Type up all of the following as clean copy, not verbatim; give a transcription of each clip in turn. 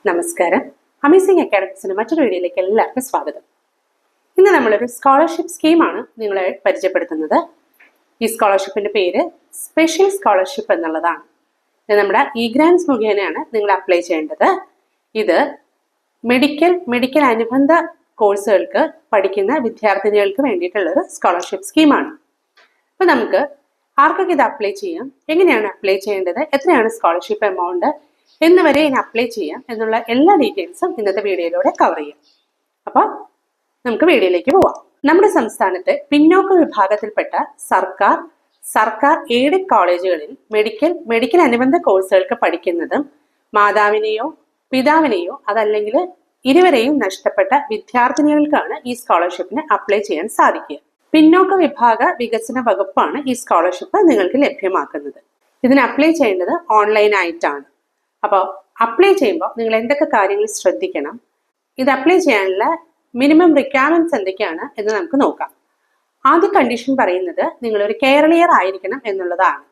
നമസ്കാരം. അമേസിംഗ് അക്കാഡമിക്സിന്റെ മറ്റൊരു വീഡിയോയിലേക്ക് എല്ലാവർക്കും സ്വാഗതം. ഇന്ന് നമ്മളൊരു സ്കോളർഷിപ്പ് സ്കീമാണ് നിങ്ങളെ പരിചയപ്പെടുത്തുന്നത്. ഈ സ്കോളർഷിപ്പിന്റെ പേര് സ്പെഷ്യൽ സ്കോളർഷിപ്പ് എന്നുള്ളതാണ്. ഇത് നമ്മുടെ ഇഗ്രാൻസ് മുഖേനയാണ് നിങ്ങൾ അപ്ലൈ ചെയ്യേണ്ടത്. ഇത് മെഡിക്കൽ അനുബന്ധ കോഴ്സുകൾക്ക് പഠിക്കുന്ന വിദ്യാർത്ഥിനികൾക്ക് വേണ്ടിയിട്ടുള്ളൊരു സ്കോളർഷിപ്പ് സ്കീമാണ്. അപ്പോൾ നമുക്ക് ആർക്കൊക്കെ ഇത് അപ്ലൈ ചെയ്യാം, എങ്ങനെയാണ് അപ്ലൈ ചെയ്യേണ്ടത്, എത്രയാണ് സ്കോളർഷിപ്പ് എമൗണ്ട് എന്നിവരെ ഇനി അപ്ലൈ ചെയ്യാം എന്നുള്ള എല്ലാ ഡീറ്റെയിൽസും ഇന്നത്തെ വീഡിയോയിലൂടെ കവർ ചെയ്യാം. അപ്പോൾ നമുക്ക് വീഡിയോയിലേക്ക് പോവാം. നമ്മുടെ സംസ്ഥാനത്തെ പിന്നോക്ക വിഭാഗത്തിൽപ്പെട്ട സർക്കാർ എയ്ഡഡ് കോളേജുകളിൽ മെഡിക്കൽ അനുബന്ധ കോഴ്സുകൾക്ക് പഠിക്കുന്നതും മാതാവിനെയോ പിതാവിനെയോ അതല്ലെങ്കിൽ ഇരുവരെയും നഷ്ടപ്പെട്ട വിദ്യാർത്ഥിനികൾക്കാണ് ഈ സ്കോളർഷിപ്പിന് അപ്ലൈ ചെയ്യാൻ സാധിക്കുക. പിന്നോക്ക വിഭാഗ വികസന വകുപ്പാണ് ഈ സ്കോളർഷിപ്പ് നിങ്ങൾക്ക് ലഭ്യമാക്കുന്നത്. ഇതിന് അപ്ലൈ ചെയ്യേണ്ടത് ഓൺലൈനായിട്ടാണ്. അപ്പോൾ അപ്ലൈ ചെയ്യുമ്പോൾ നിങ്ങൾ എന്തൊക്കെ കാര്യങ്ങൾ ശ്രദ്ധിക്കണം, ഇത് അപ്ലൈ ചെയ്യാനുള്ള മിനിമം റിക്വയർമെന്റ്സ് എന്തൊക്കെയാണ് എന്ന് നമുക്ക് നോക്കാം. ആദ്യ കണ്ടീഷൻ പറയുന്നത് നിങ്ങളൊരു കേരളീയർ ആയിരിക്കണം എന്നുള്ളതാണ്.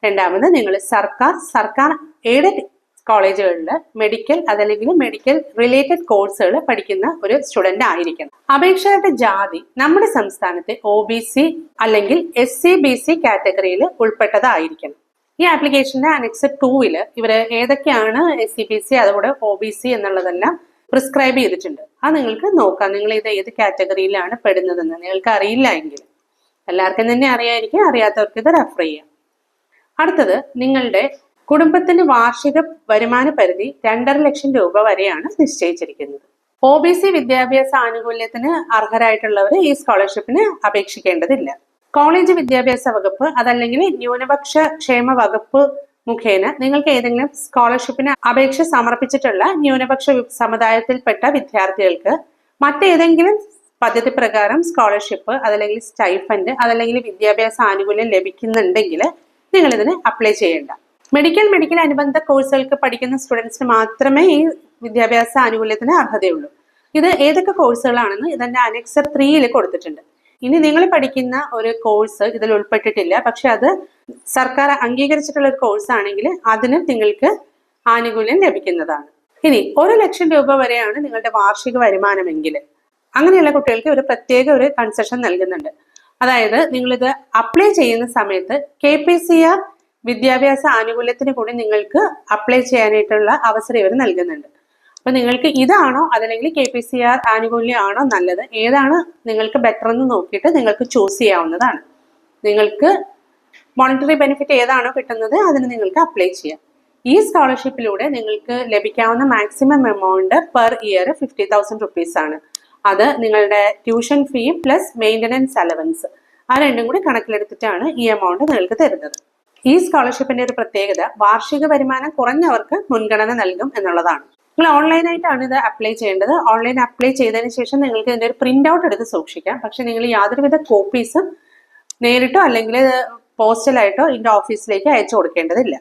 രണ്ടാമത് നിങ്ങൾ സർക്കാർ എയ്ഡഡ് കോളേജുകളിൽ അതല്ലെങ്കിൽ മെഡിക്കൽ റിലേറ്റഡ് കോഴ്സുകൾ പഠിക്കുന്ന ഒരു സ്റ്റുഡന്റ് ആയിരിക്കണം. അപേക്ഷകരുടെ ജാതി നമ്മുടെ സംസ്ഥാനത്തെ OBC അല്ലെങ്കിൽ SC/BC കാറ്റഗറിയിൽ ഉൾപ്പെട്ടതായിരിക്കണം. ഈ ആപ്ലിക്കേഷന്റെ അനെക്സ് 2 ഇവർ ഏതൊക്കെയാണ് SC/BC അതുകൂടെ OBC എന്നുള്ളതെല്ലാം പ്രിസ്ക്രൈബ് ചെയ്തിട്ടുണ്ട്. അത് നിങ്ങൾക്ക് നോക്കാം. നിങ്ങൾ ഇത് ഏത് കാറ്റഗറിയിലാണ് പെടുന്നതെന്ന് നിങ്ങൾക്ക് അറിയില്ല എങ്കിൽ, എല്ലാവർക്കും തന്നെ അറിയായിരിക്കും, അറിയാത്തവർക്ക് ഇത് റെഫർ ചെയ്യാം. അടുത്തത്, നിങ്ങളുടെ കുടുംബത്തിന്റെ വാർഷിക വരുമാന പരിധി 2.5 ലക്ഷം രൂപ വരെയാണ് നിശ്ചയിച്ചിരിക്കുന്നത്. OBC വിദ്യാഭ്യാസ ആനുകൂല്യത്തിന് അർഹരായിട്ടുള്ളവർ ഈ സ്കോളർഷിപ്പിന് അപേക്ഷിക്കേണ്ടതില്ല. കോളേജ് വിദ്യാഭ്യാസ വകുപ്പ് അതല്ലെങ്കിൽ ന്യൂനപക്ഷ ക്ഷേമ വകുപ്പ് മുഖേന നിങ്ങൾക്ക് ഏതെങ്കിലും സ്കോളർഷിപ്പിന് അപേക്ഷ സമർപ്പിച്ചിട്ടുള്ള ന്യൂനപക്ഷ സമുദായത്തിൽപ്പെട്ട വിദ്യാർത്ഥികൾക്ക് മറ്റേതെങ്കിലും പദ്ധതി പ്രകാരം സ്കോളർഷിപ്പ് അതല്ലെങ്കിൽ സ്റ്റൈഫൻഡ് അതല്ലെങ്കിൽ വിദ്യാഭ്യാസ ആനുകൂല്യം ലഭിക്കുന്നുണ്ടെങ്കിൽ നിങ്ങൾ ഇതിന് അപ്ലൈ ചെയ്യേണ്ട. മെഡിക്കൽ അനുബന്ധ കോഴ്സുകൾക്ക് പഠിക്കുന്ന സ്റ്റുഡൻസിന് മാത്രമേ ഈ വിദ്യാഭ്യാസ ആനുകൂല്യത്തിന് അർഹതയുള്ളൂ. ഇത് ഏതൊക്കെ കോഴ്സുകളാണെന്ന് ഇതിന്റെ അനെക്സ് 3 കൊടുത്തിട്ടുണ്ട്. ഇനി നിങ്ങൾ പഠിക്കുന്ന ഒരു കോഴ്സ് ഇതിൽ ഉൾപ്പെട്ടിട്ടില്ല, പക്ഷെ അത് സർക്കാർ അംഗീകരിച്ചിട്ടുള്ള ഒരു കോഴ്സ് ആണെങ്കിൽ അതിന് നിങ്ങൾക്ക് ആനുകൂല്യം ലഭിക്കുന്നതാണ്. ഇനി 1 ലക്ഷം രൂപ വരെയാണ് നിങ്ങളുടെ വാർഷിക വരുമാനമെങ്കിൽ അങ്ങനെയുള്ള കുട്ടികൾക്ക് ഒരു പ്രത്യേക ഒരു കൺസെഷൻ നൽകുന്നുണ്ട്. അതായത് നിങ്ങളിത് അപ്ലൈ ചെയ്യുന്ന സമയത്ത് KPCR വിദ്യാഭ്യാസ ആനുകൂല്യത്തിന് കൂടി നിങ്ങൾക്ക് അപ്ലൈ ചെയ്യാനായിട്ടുള്ള അവസരം ഇവർ നൽകുന്നുണ്ട്. അപ്പൊ നിങ്ങൾക്ക് ഇതാണോ അതല്ലെങ്കിൽ KPCR ആനുകൂല്യം ആണോ നല്ലത്, ഏതാണ് നിങ്ങൾക്ക് ബെറ്റർ എന്ന് നോക്കിയിട്ട് നിങ്ങൾക്ക് ചൂസ് ചെയ്യാവുന്നതാണ്. നിങ്ങൾക്ക് മോണിറ്ററി ബെനിഫിറ്റ് ഏതാണോ കിട്ടുന്നത് അതിന് നിങ്ങൾക്ക് അപ്ലൈ ചെയ്യാം. ഈ സ്കോളർഷിപ്പിലൂടെ നിങ്ങൾക്ക് ലഭിക്കാവുന്ന maximum amount per year 50,000 rupees ആണ്. അത് നിങ്ങളുടെ ട്യൂഷൻ ഫീയും പ്ലസ് മെയിൻ്റനൻസ് അലവൻസ് ആ രണ്ടും കൂടി കണക്കിലെടുത്തിട്ടാണ് ഈ എമൗണ്ട് നിങ്ങൾക്ക് തരുന്നത്. ഈ സ്കോളർഷിപ്പിന്റെ ഒരു പ്രത്യേകത വാർഷിക വരുമാനം കുറഞ്ഞവർക്ക് മുൻഗണന നൽകും എന്നുള്ളതാണ്. നിങ്ങൾ ഓൺലൈനായിട്ടാണ് ഇത് അപ്ലൈ ചെയ്യേണ്ടത്. ഓൺലൈൻ അപ്ലൈ ചെയ്തതിന് ശേഷം നിങ്ങൾക്ക് ഇതിന്റെ ഒരു പ്രിന്റ് ഔട്ട് എടുത്ത് സൂക്ഷിക്കാം. പക്ഷെ നിങ്ങൾ യാതൊരുവിധ കോപ്പീസും നേരിട്ടോ അല്ലെങ്കിൽ പോസ്റ്റലായിട്ടോ ഇതിന്റെ ഓഫീസിലേക്ക് അയച്ചു കൊടുക്കേണ്ടതില്ല.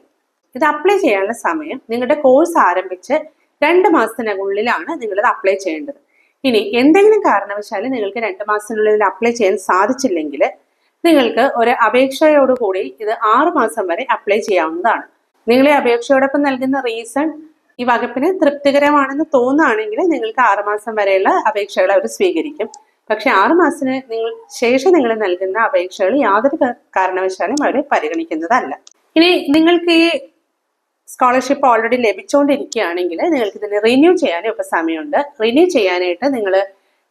ഇത് അപ്ലൈ ചെയ്യാനുള്ള സമയം നിങ്ങളുടെ കോഴ്സ് ആരംഭിച്ച് 2 മാസത്തിനുള്ളിലാണ് നിങ്ങളിത് അപ്ലൈ ചെയ്യേണ്ടത്. ഇനി എന്തെങ്കിലും കാരണവശാൽ നിങ്ങൾക്ക് 2 മാസത്തിനുള്ളിൽ അപ്ലൈ ചെയ്യാൻ സാധിച്ചില്ലെങ്കിൽ നിങ്ങൾക്ക് ഒരു അപേക്ഷയോടുകൂടി ഇത് 6 മാസം വരെ അപ്ലൈ ചെയ്യാവുന്നതാണ്. നിങ്ങൾ ഈ അപേക്ഷയോടൊപ്പം നൽകുന്ന റീസൺ ഈ വകുപ്പിന് തൃപ്തികരമാണെന്ന് തോന്നുകയാണെങ്കിൽ നിങ്ങൾക്ക് 6 മാസം വരെയുള്ള അപേക്ഷകൾ അവർ സ്വീകരിക്കും. പക്ഷെ 6 മാസത്തിന് ശേഷം നിങ്ങൾ നൽകുന്ന അപേക്ഷകൾ യാതൊരു കാരണവശാലും അവർ പരിഗണിക്കുന്നതല്ല. ഇനി നിങ്ങൾക്ക് ഈ സ്കോളർഷിപ്പ് ഓൾറെഡി ലഭിച്ചുകൊണ്ടിരിക്കുകയാണെങ്കിൽ നിങ്ങൾക്ക് ഇതിന് റിന്യൂ ചെയ്യാനും ഇപ്പോൾ സമയമുണ്ട്. റിന്യൂ ചെയ്യാനായിട്ട് നിങ്ങൾ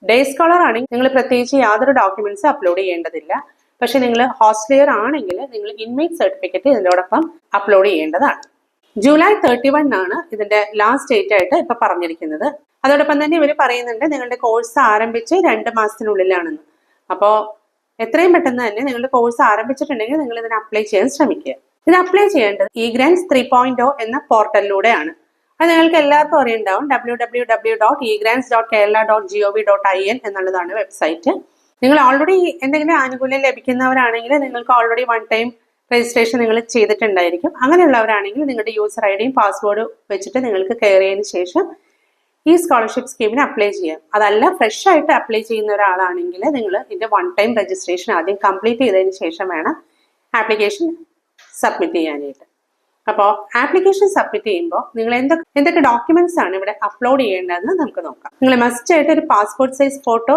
ഡേ സ്കോളർ ആണെങ്കിൽ നിങ്ങൾ പ്രത്യേകിച്ച് യാതൊരു ഡോക്യുമെന്റ്സ് അപ്ലോഡ് ചെയ്യേണ്ടതില്ല. പക്ഷെ നിങ്ങൾ ഹോസ്റ്റലിയർ ആണെങ്കിൽ നിങ്ങൾ ഇൻമേറ്റ് സർട്ടിഫിക്കറ്റ് ഇതിനോടൊപ്പം അപ്ലോഡ് ചെയ്യേണ്ടതാണ്. ജൂലൈ 31 ആണ് ഇതിന്റെ ലാസ്റ്റ് ഡേറ്റ് ആയിട്ട് ഇപ്പൊ പറഞ്ഞിരിക്കുന്നത്. അതോടൊപ്പം തന്നെ ഇവർ പറയുന്നുണ്ട് നിങ്ങളുടെ കോഴ്സ് ആരംഭിച്ച് 2 മാസത്തിനുള്ളിലാണെന്ന്. അപ്പോൾ എത്രയും പെട്ടെന്ന് തന്നെ നിങ്ങളുടെ കോഴ്സ് ആരംഭിച്ചിട്ടുണ്ടെങ്കിൽ നിങ്ങൾ ഇതിന് അപ്ലൈ ചെയ്യാൻ ശ്രമിക്കുക. ഇത് അപ്ലൈ ചെയ്യേണ്ടത് ഇഗ്രാൻസ് 3.0 എന്ന പോർട്ടലിലൂടെയാണ്. അത് നിങ്ങൾക്ക് എല്ലാവർക്കും അറിയുണ്ടാവും. www.egrants.kerala.gov.in എന്നുള്ളതാണ് വെബ്സൈറ്റ്. നിങ്ങൾ ഓൾറെഡി എന്തെങ്കിലും ആനുകൂല്യം ലഭിക്കുന്നവരാണെങ്കിൽ നിങ്ങൾക്ക് ഓൾറെഡി 1 ടൈം രജിസ്ട്രേഷൻ നിങ്ങൾ ചെയ്തിട്ടുണ്ടായിരിക്കും. അങ്ങനെയുള്ളവരാണെങ്കിൽ നിങ്ങളുടെ യൂസർ ഐഡിയും പാസ്വേഡും വെച്ചിട്ട് നിങ്ങൾക്ക് കയറിയതിന് ശേഷം ഈ സ്കോളർഷിപ്പ് സ്കീമിന് അപ്ലൈ ചെയ്യാം. അതല്ല ഫ്രഷ് ആയിട്ട് അപ്ലൈ ചെയ്യുന്ന ഒരാളാണെങ്കിൽ നിങ്ങൾ ഇതിന്റെ 1 ടൈം രജിസ്ട്രേഷൻ ആദ്യം കംപ്ലീറ്റ് ചെയ്തതിന് ശേഷം വേണം ആപ്ലിക്കേഷൻ സബ്മിറ്റ് ചെയ്യാനായിട്ട്. അപ്പോൾ ആപ്ലിക്കേഷൻ സബ്മിറ്റ് ചെയ്യുമ്പോൾ നിങ്ങൾ എന്തൊക്കെ ഡോക്യുമെന്റ്സ് ആണ് ഇവിടെ അപ്ലോഡ് ചെയ്യേണ്ടതെന്ന് നമുക്ക് നോക്കാം. നിങ്ങൾ മസ്റ്റ് ആയിട്ട് ഒരു പാസ്പോർട്ട് സൈസ് ഫോട്ടോ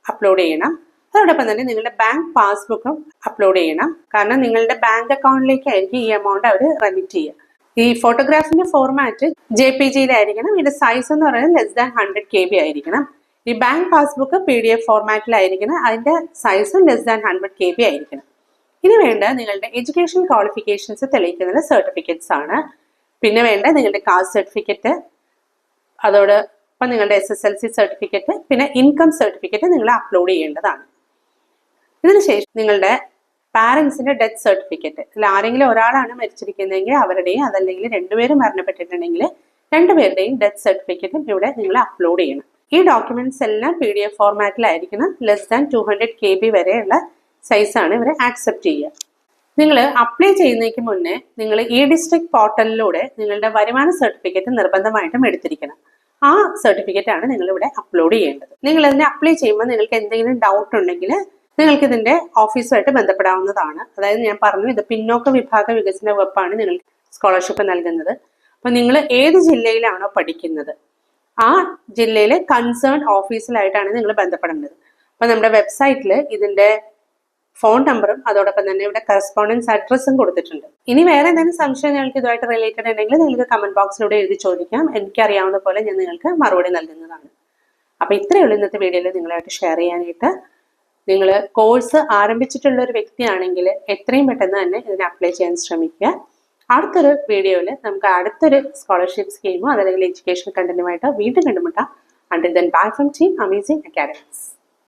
അപ്ലോഡ് ചെയ്യണം. അതോടൊപ്പം തന്നെ നിങ്ങളുടെ ബാങ്ക് പാസ്ബുക്കും അപ്ലോഡ് ചെയ്യണം. കാരണം നിങ്ങളുടെ ബാങ്ക് അക്കൗണ്ടിലേക്കായിരിക്കും ഈ എമൗണ്ട് അവർ റെമിറ്റ് ചെയ്യുക. ഈ ഫോട്ടോഗ്രാഫിന്റെ ഫോർമാറ്റ് JPG-യിലായിരിക്കണം. ഇതിന്റെ സൈസ് എന്ന് പറയുന്നത് <100 KB ആയിരിക്കണം. ഈ ബാങ്ക് പാസ്ബുക്ക് PDF ഫോർമാറ്റിലായിരിക്കണം. അതിന്റെ സൈസും <100 KB ആയിരിക്കണം. ഇനി വേണ്ട നിങ്ങളുടെ എഡ്യൂക്കേഷൻ ക്വാളിഫിക്കേഷൻസ് തെളിയിക്കുന്ന സർട്ടിഫിക്കറ്റ്സ് ആണ്. പിന്നെ വേണ്ട നിങ്ങളുടെ കാസ്റ്റ് സർട്ടിഫിക്കറ്റ്, അതോടൊപ്പം നിങ്ങളുടെ SSLC സർട്ടിഫിക്കറ്റ്, പിന്നെ ഇൻകം സർട്ടിഫിക്കറ്റ് നിങ്ങൾ അപ്ലോഡ് ചെയ്യേണ്ടതാണ്. ഇതിനുശേഷം നിങ്ങളുടെ പാരൻസിന്റെ ഡെത്ത് സർട്ടിഫിക്കറ്റ്, അല്ല ആരെങ്കിലും ഒരാളാണ് മരിച്ചിരിക്കുന്നതെങ്കിൽ അവരുടെയും, അതല്ലെങ്കിൽ രണ്ടുപേരും മരണപ്പെട്ടിട്ടുണ്ടെങ്കിൽ രണ്ടുപേരുടെയും ഡെത്ത് സർട്ടിഫിക്കറ്റും ഇവിടെ നിങ്ങൾ അപ്ലോഡ് ചെയ്യണം. ഈ ഡോക്യുമെന്റ്സ് എല്ലാം PDF ഫോർമാറ്റിലായിരിക്കണം. <200 KB വരെയുള്ള സൈസാണ് ഇവർ ആക്സെപ്റ്റ് ചെയ്യുക. നിങ്ങൾ അപ്ലൈ ചെയ്യുന്നതിന് മുന്നേ നിങ്ങൾ ഡിസ്ട്രിക്ട് പോർട്ടലിലൂടെ നിങ്ങളുടെ വരുമാന സർട്ടിഫിക്കറ്റ് നിർബന്ധമായിട്ടും എടുത്തിരിക്കണം. ആ സർട്ടിഫിക്കറ്റ് ആണ് നിങ്ങൾ ഇവിടെ അപ്ലോഡ് ചെയ്യേണ്ടത്. നിങ്ങൾ അതിനെ അപ്ലൈ ചെയ്യുമ്പോൾ നിങ്ങൾക്ക് എന്തെങ്കിലും ഡൗട്ട് ഉണ്ടെങ്കിൽ നിങ്ങൾക്ക് ഇതിന്റെ ഓഫീസുമായിട്ട് ബന്ധപ്പെടാവുന്നതാണ്. അതായത് ഞാൻ പറഞ്ഞു, ഇത് പിന്നോക്ക വിഭാഗ വികസന വകുപ്പാണ് നിങ്ങൾക്ക് സ്കോളർഷിപ്പ് നൽകുന്നത്. അപ്പൊ നിങ്ങൾ ഏത് ജില്ലയിലാണോ പഠിക്കുന്നത് ആ ജില്ലയിലെ കൺസേൺ ഓഫീസിലായിട്ടാണ് നിങ്ങൾ ബന്ധപ്പെടേണ്ടത്. അപ്പൊ നമ്മുടെ വെബ്സൈറ്റിൽ ഇതിന്റെ ഫോൺ നമ്പറും അതോടൊപ്പം തന്നെ ഇവിടെ കറസ്പോണ്ടൻസ് അഡ്രസ്സും കൊടുത്തിട്ടുണ്ട്. ഇനി വേറെ എന്തെങ്കിലും സംശയം നിങ്ങൾക്ക് ഇതുമായിട്ട് റിലേറ്റഡ് ഉണ്ടെങ്കിൽ നിങ്ങൾക്ക് കമന്റ് ബോക്സിലൂടെ എഴുതി ചോദിക്കാം. എനിക്കറിയാവുന്ന പോലെ ഞാൻ നിങ്ങൾക്ക് മറുപടി നൽകുന്നതാണ്. അപ്പൊ ഇത്രയേ ഉള്ളൂ ഇന്നത്തെ വീഡിയോയിൽ നിങ്ങളായിട്ട് ഷെയർ ചെയ്യാനായിട്ട്. നിങ്ങൾ കോഴ്സ് ആരംഭിച്ചിട്ടുള്ള ഒരു വ്യക്തിയാണെങ്കിൽ എത്രയും പെട്ടെന്ന് തന്നെ ഇതിന് അപ്ലൈ ചെയ്യാൻ ശ്രമിക്കുക. അടുത്തൊരു വീഡിയോയിൽ നമുക്ക് അടുത്തൊരു സ്കോളർഷിപ്പ് സ്കീമോ അതല്ലെങ്കിൽ എഡ്യൂക്കേഷൻ കണ്ടന്റുമായിട്ടോ വീണ്ടും കണ്ടുമുട്ടാം. Until then, bye from Team Amazing Academics.